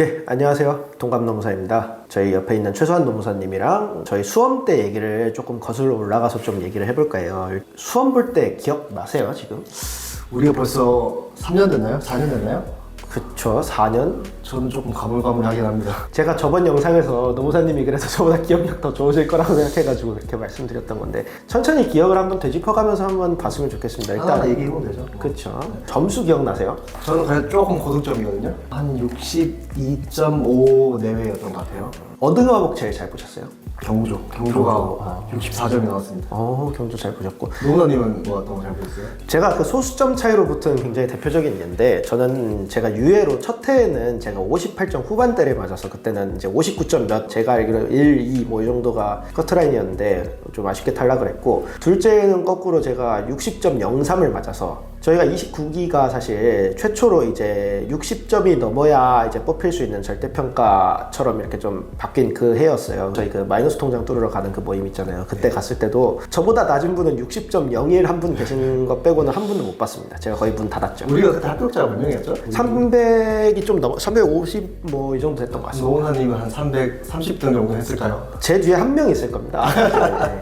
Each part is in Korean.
예, 안녕하세요. 동갑노무사입니다. 저희 옆에 있는 최소한 노무사님이랑 저희 수험 때 얘기를 조금 거슬러 올라가서 좀 얘기를 해볼까 해요. 수험 볼 때 기억나세요, 지금? 우리가 벌써 3년 됐나요? 4년 됐나요? 그쵸, 4년? 저는 조금 가물가물하긴 합니다. 제가 저번 영상에서 노무사님이 그래서 저보다 기억력 더 좋으실 거라고 생각해가지고 그렇게 말씀드렸던 건데 천천히 기억을 한번 되짚어가면서 한번 봤으면 좋겠습니다. 일단 얘기해보면 되죠. 그쵸. 점수 기억나세요? 저는 그래도 조금 고득점이거든요. 한 62.5 내외였던 것 같아요. 어느 과목 제일 잘 보셨어요? 경조가 64점이 나왔습니다. 경조 잘 보셨고. 노무사님은 뭐 어떤 거 잘 보셨어요? 제가 그 소수점 차이로 붙은 굉장히 대표적인 예인데 저는 제가 유예로 첫 해에는 제가 58점 후반대를 맞아서 그때는 이제 59점 몇 제가 알기로 1, 2 뭐 이 정도가 커트라인이었는데 좀 아쉽게 탈락을 했고 둘째는 거꾸로 제가 60.03을 맞아서 저희가 29기가 사실 최초로 이제 60점이 넘어야 이제 뽑힐 수 있는 절대평가처럼 이렇게 좀 바뀐 그 해였어요. 저희 그 마이너스 통장 뚫으러 가는 그 모임 있잖아요. 그때 갔을 때도 저보다 낮은 분은 60.01 한 분 계신 것 빼고는 한 분도 못 봤습니다. 제가 거의 문 닫았죠. 우리가 그때 합격자가 몇 명이었죠? 300이 좀 넘어, 350 뭐 이 정도 됐던 것 같습니다. 노무사님은 한 330등 정도 했을까요? 제 뒤에 한 명 있을 겁니다. 네.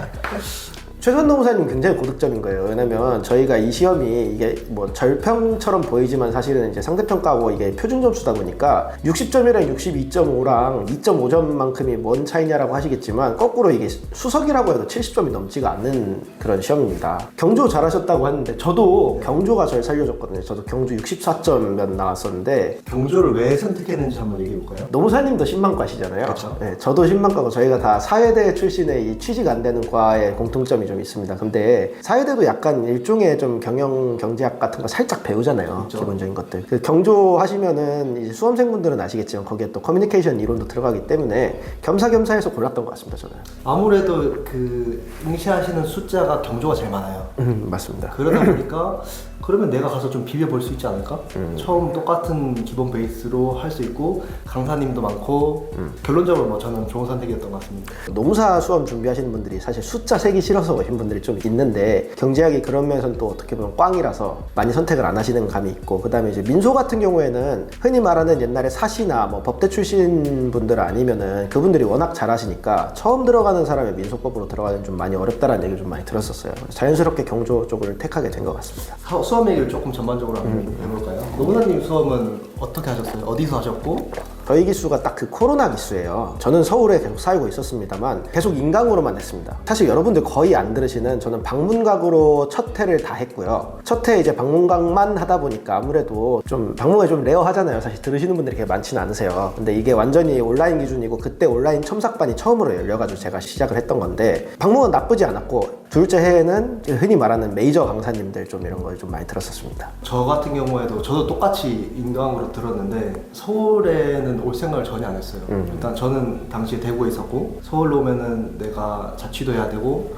최소한 노무사님 굉장히 고득점인 거예요. 왜냐면 저희가 이 시험이 이게 뭐 절평처럼 보이지만 사실은 이제 상대평가하고 이게 표준 점수다 보니까 60점이랑 62.5랑 2.5점만큼이 뭔 차이냐라고 하시겠지만 거꾸로 이게 수석이라고 해도 70점이 넘지가 않는 그런 시험입니다. 경조 잘하셨다고 했는데 저도 경조가 저를 살려줬거든요. 저도 경조 64점 몇 나왔었는데 경조를 왜 선택했는지 한번 얘기해볼까요? 노무사님도 신망과시잖아요. 그렇죠. 네, 저도 신망과고 저희가 다 사회대 출신의 이 취직 안 되는 과의 공통점이 좀 있습니다. 근데 사회대도 약간 일종의 좀 경영 경제학 같은 거 살짝 배우잖아요. 그렇죠. 기본적인 것들. 그 경조 하시면은 이제 수험생분들은 아시겠지만 거기에 또 커뮤니케이션 이론도 들어가기 때문에 겸사겸사해서 골랐던 것 같습니다. 저는. 아무래도 그 응시하시는 숫자가 경조가 제일 많아요. 맞습니다. 그러다 보니까 그러면 내가 가서 좀 비벼볼 수 있지 않을까? 처음 똑같은 기본 베이스로 할 수 있고 강사님도 많고 결론적으로 뭐 저는 좋은 선택이었던 것 같습니다. 노무사 수험 준비하시는 분들이 사실 숫자 세기 싫어서 오신 분들이 좀 있는데 경제학이 그런 면에서는 또 어떻게 보면 꽝이라서 많이 선택을 안 하시는 감이 있고 그 다음에 이제 민소 같은 경우에는 흔히 말하는 옛날에 사시나 뭐 법대 출신 분들 아니면은 그분들이 워낙 잘하시니까 처음 들어가는 사람의 민소법으로 들어가는 좀 많이 어렵다라는 얘기를 좀 많이 들었었어요. 자연스럽게 경조 쪽을 택하게 된 것 같습니다. 수험 얘기를 조금 전반적으로 한번 해볼까요? 노무사님 수험은 어떻게 하셨어요? 어디서 하셨고? 저희 기수가 딱 그 코로나 기수예요. 저는 서울에 계속 살고 있었습니다만 계속 인강으로만 했습니다. 사실 여러분들 거의 안 들으시는 저는 방문각으로 첫 해를 다 했고요. 첫 해 이제 방문각만 하다 보니까 아무래도 좀 방문각이 좀 레어하잖아요. 사실 들으시는 분들이 그렇게 많지는 않으세요. 근데 이게 완전히 온라인 기준이고 그때 온라인 첨삭반이 처음으로 열려가지고 제가 시작을 했던 건데 방문은 나쁘지 않았고 둘째 해에는 흔히 말하는 메이저 강사님들 좀 이런 걸 좀 많이 들었었습니다. 저 같은 경우에도 저도 똑같이 인강으로 들었는데 서울에는 올 생각을 전혀 안 했어요. 일단 저는 당시에 대구에 있었고 서울로 오면은 내가 자취도 해야 되고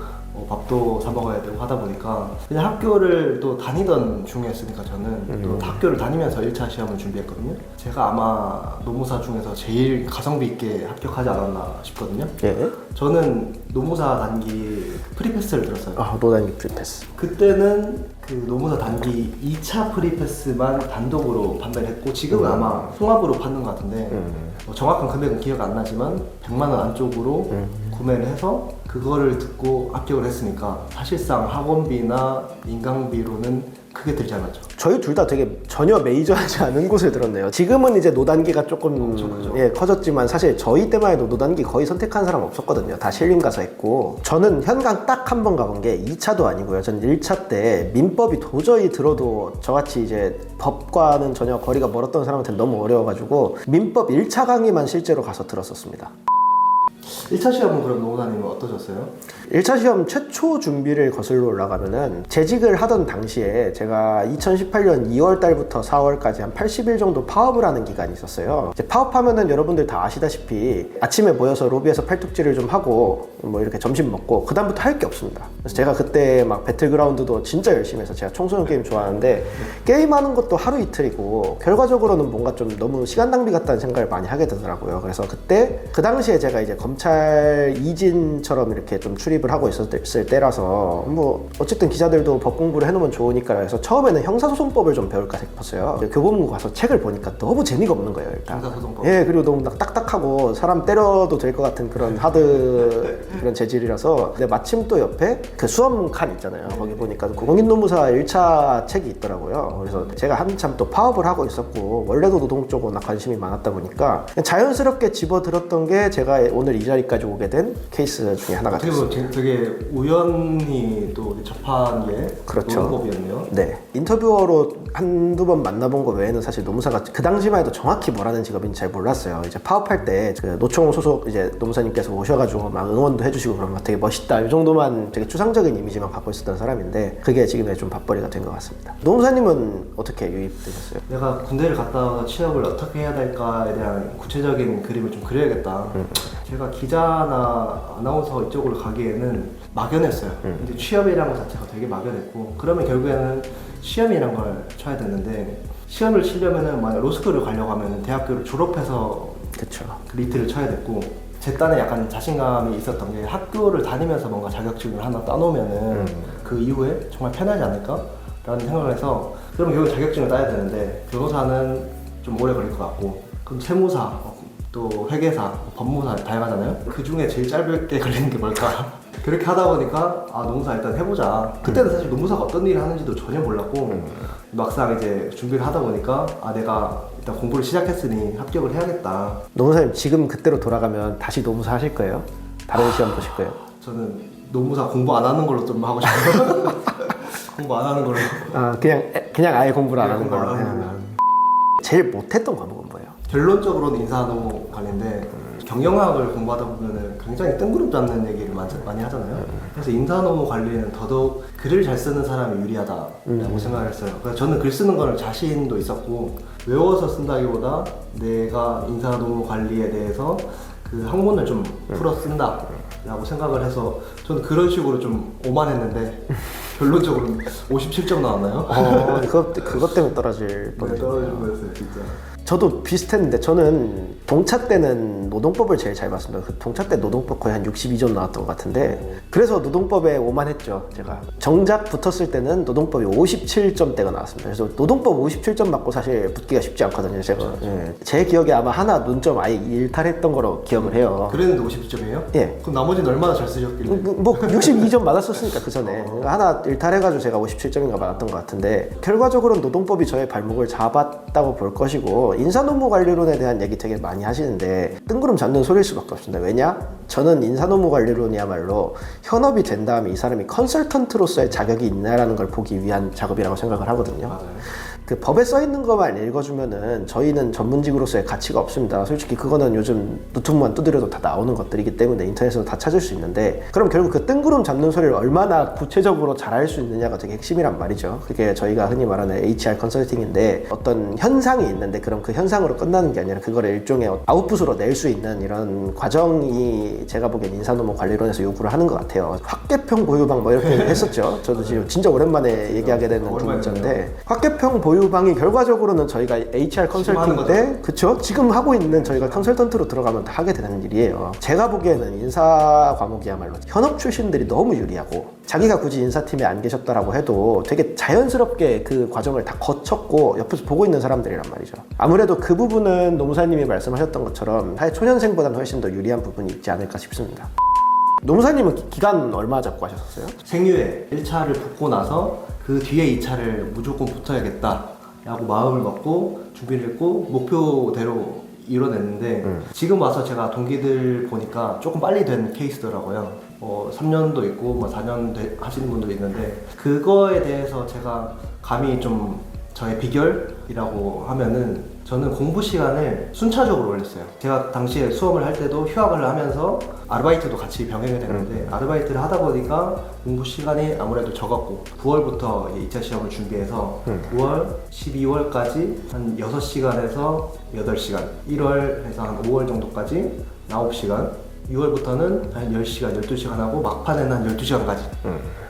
밥도 사 먹어야 되고 하다 보니까 그냥 학교를 또 다니던 중이었으니까 저는 또 학교를 다니면서 1차 시험을 준비했거든요. 제가 아마 노무사 중에서 제일 가성비 있게 합격하지 않았나 싶거든요. 예. 저는 노무사 단기 프리패스를 들었어요. 노단기 프리패스. 그때는 그 노무사 단기 2차 프리패스만 단독으로 판매를 했고 지금은 아마 통합으로 받는 것 같은데 정확한 금액은 기억 안 나지만 100만 원 안쪽으로 구매를 해서 그거를 듣고 합격을 했으니까 사실상 학원비나 인강비로는 크게 들지 않았죠. 저희 둘 다 되게 전혀 메이저하지 않은 곳을 들었네요. 지금은 이제 노단기가 조금 커졌지만 사실 저희 때만 해도 노단기 거의 선택한 사람 없었거든요. 다 신림 가서 했고 저는 현강 딱 한 번 가본 게 2차도 아니고요. 전 1차 때 민법이 도저히 들어도 저같이 이제 법과는 전혀 거리가 멀었던 사람한테 너무 어려워가지고 민법 1차 강의만 실제로 가서 들었었습니다. 1차 시험은 그럼 노무사님은 어떠셨어요? 1차 시험 최초 준비를 거슬러 올라가면은 재직을 하던 당시에 제가 2018년 2월 달부터 4월까지 한 80일 정도 파업을 하는 기간이 있었어요. 이제 파업하면은 여러분들 다 아시다시피 아침에 모여서 로비에서 팔뚝질을 좀 하고 뭐 이렇게 점심 먹고 그 다음부터 할 게 없습니다. 그래서 제가 그때 막 배틀그라운드도 진짜 열심히 해서 제가 청소년 게임 좋아하는데 게임하는 것도 하루 이틀이고 결과적으로는 뭔가 좀 너무 시간 낭비 같다는 생각을 많이 하게 되더라고요. 그래서 그때 그 당시에 제가 이제 검찰 이진처럼 이렇게 좀 출입을 하고 있었을 때라서 뭐 어쨌든 기자들도 법 공부를 해놓으면 좋으니까 해서 처음에는 형사소송법을 좀 배울까 싶었어요. 교보문고 가서 책을 보니까 너무 재미가 없는 거예요. 일단. 형사소송법. 예, 그리고 너무 딱딱하고 사람 때려도 될 것 같은 그런 하드 그런 재질이라서 근데 마침 또 옆에 그 수험 칸 있잖아요. 거기 보니까 공인노무사 1차 책이 있더라고요. 그래서 제가 한참 또 파업을 하고 있었고 원래도 노동 쪽에 워낙 관심이 많았다 보니까 자연스럽게 집어들었던 게 제가 오늘 이 자리까지 오게 된 케이스 중에 하나가 됐습니다. 그리고 되게 우연히 또 접한 게 그렇죠. 노동법이었네요. 네. 인터뷰어로 한두 번 만나본 거 외에는 사실 노무사가 그 당시만 해도 정확히 뭐라는 직업인지 잘 몰랐어요. 이제 파업할 때 그 노총 소속 이제 노무사님께서 오셔가지고 막 응원도 해주시고 그러면 되게 멋있다. 이 정도만 되게 추상적인 이미지만 갖고 있었던 사람인데 그게 지금의 좀 밥벌이가 된 것 같습니다. 노무사님은 어떻게 유입되셨어요? 내가 군대를 갔다 와서 취업을 어떻게 해야 될까에 대한 구체적인 그림을 좀 그려야겠다. 제가 기자나 아나운서 이쪽으로 가기에는 막연했어요. 근데 취업이라는 것 자체가 되게 막연했고 그러면 결국에는 시험이란 걸 쳐야 되는데 시험을 치려면은 만약 로스쿨을 가려고 하면 대학교를 졸업해서 그쵸. 그 리트를 쳐야 됐고 제 딴에 약간 자신감이 있었던 게 학교를 다니면서 뭔가 자격증을 하나 따놓으면은 그 이후에 정말 편하지 않을까? 라는 생각을 해서 그럼 결국 자격증을 따야 되는데 변호사는 좀 오래 걸릴 것 같고 그럼 세무사, 또 회계사, 법무사 다양하잖아요. 그 중에 제일 짧게 걸리는 게 뭘까? 그렇게 하다 보니까 아 노무사 일단 해보자. 그때는 사실 노무사가 어떤 일을 하는지도 전혀 몰랐고 막상 이제 준비를 하다 보니까 아 내가 일단 공부를 시작했으니 합격을 해야겠다. 노무사님 지금 그때로 돌아가면 다시 노무사 하실 거예요? 다른 시험 보실 거예요? 저는 노무사 공부 안 하는 걸로 좀 하고 싶어요. 공부 안 하는 걸로. 아 그냥 아예 공부를 안 하는 공부 안 걸로. 하는 걸로. 제일 못했던 과목은 뭐예요? 결론적으로는 인사노 관련인데 경영학을 공부하다 보면은 굉장히 뜬구름 잡는 얘기를 많이 하잖아요. 그래서 인사노무 관리에는 더더욱 글을 잘 쓰는 사람이 유리하다라고 생각을 했어요. 그래서 저는 글 쓰는 거는 자신도 있었고 외워서 쓴다기보다 내가 인사노무 관리에 대해서 그 학문을 좀 풀어 쓴다라고 생각을 해서 저는 그런 식으로 좀 오만했는데 결론적으로 57점 나왔나요? 그것 때문에 떨어질 뻔했어요. 떨어질 뻔했어요 진짜. 저도 비슷했는데 저는 동차 때는 노동법을 제일 잘 봤습니다. 그 동차 때 노동법 거의 한 62점 나왔던 것 같은데 그래서 노동법에 오만했죠. 제가 정작 붙었을 때는 노동법이 57점대가 나왔습니다. 그래서 노동법 57점 맞고 사실 붙기가 쉽지 않거든요. 제가 예. 제 기억에 아마 하나 논점 아예 일탈했던 거로 기억을 해요. 그랬는데 52점이에요? 예. 그럼 나머지는 얼마나 잘 쓰셨길래? 뭐 62점 맞았었으니까 그 전에 하나 일탈해가지고 제가 57점인가 맞았던 것 같은데 결과적으로는 노동법이 저의 발목을 잡았다고 볼 것이고 인사노무관리론에 대한 얘기 되게 많이 하시는데 뜬구름 잡는 소리일 수밖에 없습니다. 왜냐? 저는 인사노무관리론이야말로 현업이 된 다음에 이 사람이 컨설턴트로서의 자격이 있나라는 걸 보기 위한 작업이라고 생각을 하거든요. 맞아요. 그 법에 써 있는 것만 읽어주면은 저희는 전문직으로서의 가치가 없습니다. 솔직히 그거는 요즘 노트북만 두드려도 다 나오는 것들이기 때문에 인터넷에서 다 찾을 수 있는데 그럼 결국 그 뜬구름 잡는 소리를 얼마나 구체적으로 잘할 수 있느냐가 되게 핵심이란 말이죠. 그게 저희가 흔히 말하는 HR 컨설팅인데 어떤 현상이 있는데 그럼 그 현상으로 끝나는 게 아니라 그거를 일종의 아웃풋으로 낼 수 있는 이런 과정이 제가 보기엔 인사노무 관리론에서 요구를 하는 것 같아요. 확개평 보유방 뭐 이렇게 했었죠. 저도 지금 진짜 오랜만에 얘기하게 되는 두 문제인데 확개평 보유방이 결과적으로는 저희가 HR 컨설팅 때 그쵸? 지금 하고 있는 저희가 컨설턴트로 들어가면 다 하게 되는 일이에요. 제가 보기에는 인사 과목이야말로 현업 출신들이 너무 유리하고 자기가 굳이 인사팀에 안 계셨다라고 해도 되게 자연스럽게 그 과정을 다 거쳤고 옆에서 보고 있는 사람들이란 말이죠. 아무래도 그 부분은 노무사님이 말씀하셨던 것처럼 사회 초년생보다는 훨씬 더 유리한 부분이 있지 않을까 싶습니다. 노무사님은 기간 얼마 잡고 하셨어요? 생유에 1차를 붙고 나서 그 뒤에 2차를 무조건 붙어야겠다 라고 마음을 먹고 준비를 했고 목표대로 이뤄냈는데 지금 와서 제가 동기들 보니까 조금 빨리 된 케이스더라고요. 3년도 있고 뭐 4년 하시는 분도 있는데 그거에 대해서 제가 감히 좀 저의 비결이라고 하면은 저는 공부 시간을 순차적으로 올렸어요. 제가 당시에 수업을 할 때도 휴학을 하면서 아르바이트도 같이 병행이 됐는데 아르바이트를 하다 보니까 공부 시간이 아무래도 적었고 9월부터 2차 시험을 준비해서 9월, 12월까지 한 6시간에서 8시간 1월 해서 한 5월 정도까지 9시간 6월부터는 한 10시간, 12시간 하고 막판에는 한 12시간까지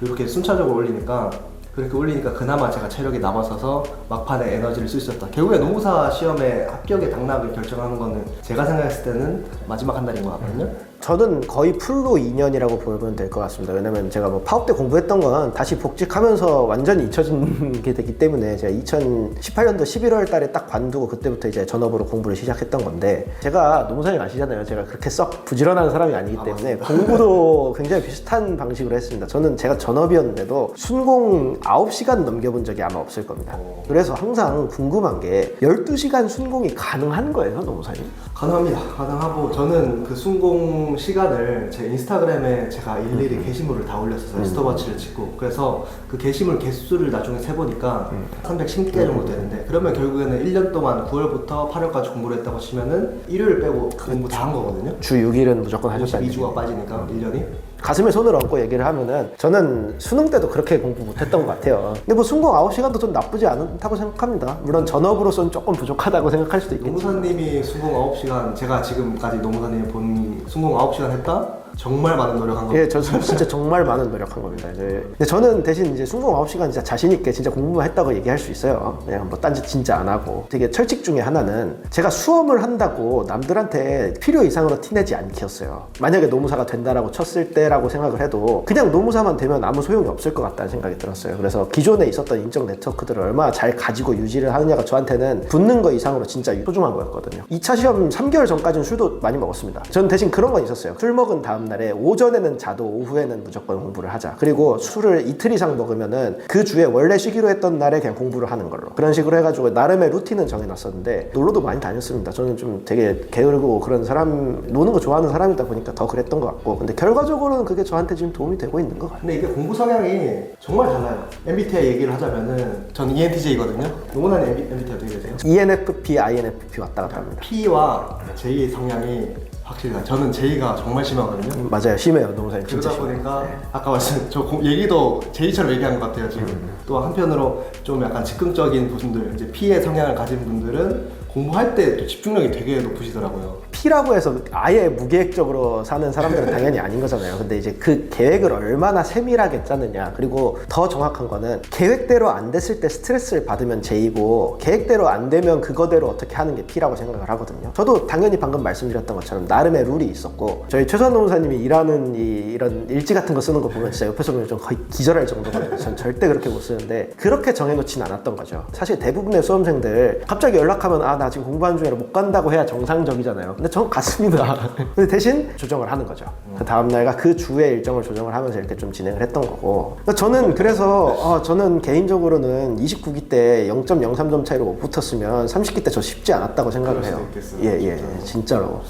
이렇게 순차적으로 올리니까 그렇게 올리니까 그나마 제가 체력이 남아서서 막판에 에너지를 쓸 수 있었다. 결국에 노무사 시험에 합격의 당락을 결정하는 거는 제가 생각했을 때는 마지막 한 달인 것 같거든요. 저는 거의 풀로 2년이라고 보면 될 것 같습니다. 왜냐면 제가 뭐 파업 때 공부했던 건 다시 복직하면서 완전히 잊혀진 게 되기 때문에 제가 2018년도 11월 달에 딱 관두고 그때부터 이제 전업으로 공부를 시작했던 건데, 제가 노무사님 아시잖아요. 제가 그렇게 썩 부지런한 사람이 아니기 때문에 공부도 굉장히 비슷한 방식으로 했습니다. 저는 제가 전업이었는데도 순공 9시간 넘겨본 적이 아마 없을 겁니다. 그래서 항상 궁금한 게 12시간 순공이 가능한 거예요, 노무사님? 가능합니다. 가능하고 저는 그 순공 시간을 제 인스타그램에 제가 일일이 게시물을 다 올렸었어요. 스톱워치를 찍고. 그래서 그 게시물 개수를 나중에 세보니까 310개 정도 되는데, 그러면 결국에는 1년 동안 9월부터 8월까지 공부를 했다고 치면은 일요일 빼고 공부 다 한 거거든요. 주 6일은 무조건 하셨다는 52주가 빠지니까 1년이. 가슴에 손을 얹고 얘기를 하면은 저는 수능 때도 그렇게 공부 못했던 것 같아요. 근데 뭐 순공 9시간도 좀 나쁘지 않다고 생각합니다. 물론 전업으로서는 조금 부족하다고 생각할 수도 있겠지만, 노무사님이 순공 9시간, 제가 지금까지 노무사님이 본 순공 9시간 했다? 정말 많은 노력한 거. 예, 저 진짜 정말 많은 노력한 겁니다. 이제. 근데 저는 대신 이제 순공 9시간 진짜 자신있게 진짜 공부만 했다고 얘기할 수 있어요. 그냥 뭐 딴짓 진짜 안 하고. 되게 철칙 중에 하나는 제가 수험을 한다고 남들한테 필요 이상으로 티내지 않기였어요. 만약에 노무사가 된다라고 쳤을 때라고 생각을 해도 그냥 노무사만 되면 아무 소용이 없을 것 같다는 생각이 들었어요. 그래서 기존에 있었던 인적 네트워크들을 얼마나 잘 가지고 유지를 하느냐가 저한테는 붙는 거 이상으로 진짜 소중한 거였거든요. 2차 시험 3개월 전까지는 술도 많이 먹었습니다. 전 대신 그런 건 있었어요. 술 먹은 다음 날에 오전에는 자도 오후에는 무조건 공부를 하자. 그리고 술을 이틀 이상 먹으면은 그 주에 원래 쉬기로 했던 날에 그냥 공부를 하는 걸로, 그런 식으로 해가지고 나름의 루틴은 정해놨었는데, 놀러도 많이 다녔습니다. 저는 좀 되게 게으르고 그런 사람, 노는 거 좋아하는 사람이다 보니까 더 그랬던 것 같고, 근데 결과적으로는 그게 저한테 지금 도움이 되고 있는 것 같아요. 근데 이게 공부 성향이 정말 달라요. MBTI 얘기를 하자면은 저는 ENTJ거든요. 노무사님 MBTI 어떻게 되세요? ENFP, INFP 왔다 갔다 합니다. P와 J 성향이 확실히 나요. 저는 J가 정말 심하거든요. 맞아요. 심해요, 노무사님. 진짜 그러다 심해요. 보니까 아까 말씀 얘기도 J처럼 얘기한 것 같아요 지금. 또 한편으로 좀 약간 즉흥적인 분들, 이제 P의 성향을 가진 분들은 공부할 때 또 집중력이 되게 높으시더라고요. P라고 해서 아예 무계획적으로 사는 사람들은 당연히 아닌 거잖아요. 근데 이제 그 계획을 얼마나 세밀하게 짜느냐, 그리고 더 정확한 거는 계획대로 안 됐을 때 스트레스를 받으면 J고, 계획대로 안 되면 그거대로 어떻게 하는 게 P라고 생각을 하거든요. 저도 당연히 방금 말씀드렸던 것처럼 나름의 룰이 있었고, 저희 최선 노무사님이 일하는 이런 일지 같은 거 쓰는 거 보면 진짜 옆에서 보면 좀 거의 기절할 정도거든요. 전 절대 그렇게 못 쓰는데 그렇게 정해놓진 않았던 거죠. 사실 대부분의 수험생들 갑자기 연락하면 아, 나 지금 공부하는 중이라 못 간다고 해야 정상적이잖아요. 근데 전 갔습니다. 근데 대신 조정을 하는 거죠. 그 다음날과 그 주의 일정을 조정을 하면서 이렇게 좀 진행을 했던 거고, 그러니까 저는 그래서 저는 개인적으로는 29기 때 0.03점 차이로 못 붙었으면 30기 때 저 쉽지 않았다고 생각을 해요. 있겠어요. 예, 진짜로.